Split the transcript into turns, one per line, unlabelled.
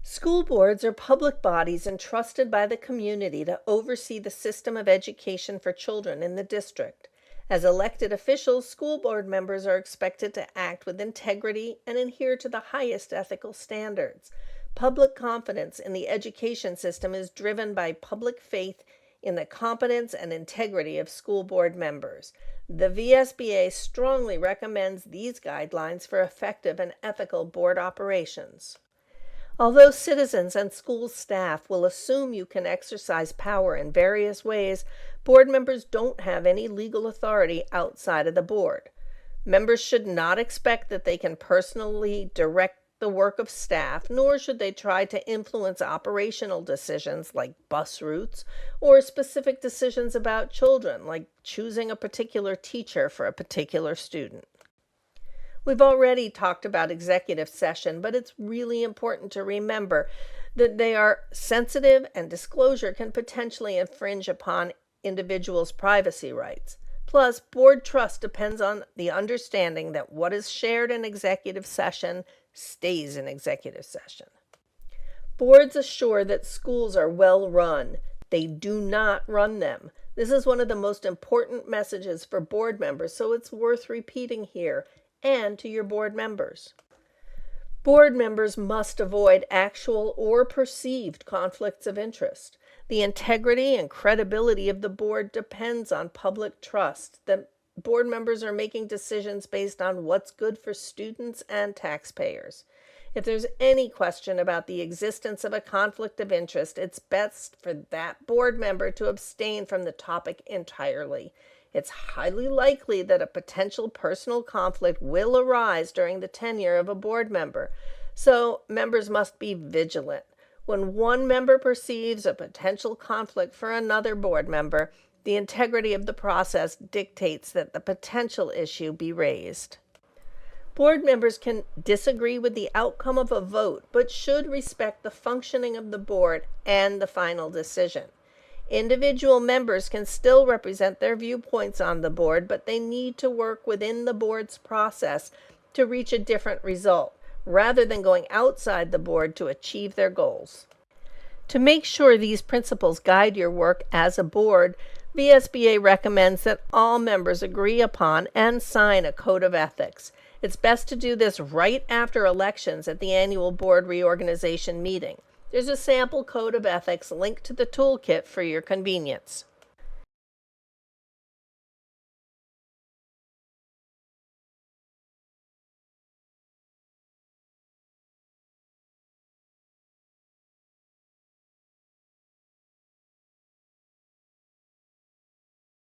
School boards are public bodies entrusted by the community to oversee the system of education for children in the district. As elected officials, school board members are expected to act with integrity and adhere to the highest ethical standards. Public confidence in the education system is driven by public faith in the competence and integrity of school board members. The VSBA strongly recommends these guidelines for effective and ethical board operations. Although citizens and school staff will assume you can exercise power in various ways, board members don't have any legal authority outside of the board. Members should not expect that they can personally direct the work of staff, nor should they try to influence operational decisions like bus routes or specific decisions about children, like choosing a particular teacher for a particular student. We've already talked about executive session, but it's really important to remember that they are sensitive and disclosure can potentially infringe upon individuals' privacy rights. Plus, board trust depends on the understanding that what is shared in executive session stays in executive session. Boards assure that schools are well run. They do not run them. This is one of the most important messages for board members, so it's worth repeating here and to your board members. Board members must avoid actual or perceived conflicts of interest. The integrity and credibility of the board depends on public trust that board members are making decisions based on what's good for students and taxpayers. If there's any question about the existence of a conflict of interest, it's best for that board member to abstain from the topic entirely. It's highly likely that a potential personal conflict will arise during the tenure of a board member, so members must be vigilant. When one member perceives a potential conflict for another board member, the integrity of the process dictates that the potential issue be raised. Board members can disagree with the outcome of a vote, but should respect the functioning of the board and the final decision. Individual members can still represent their viewpoints on the board, but they need to work within the board's process to reach a different result, rather than going outside the board to achieve their goals. To make sure these principles guide your work as a board, VSBA recommends that all members agree upon and sign a code of ethics. It's best to do this right after elections at the annual board reorganization meeting. There's a sample code of ethics linked to the toolkit for your convenience.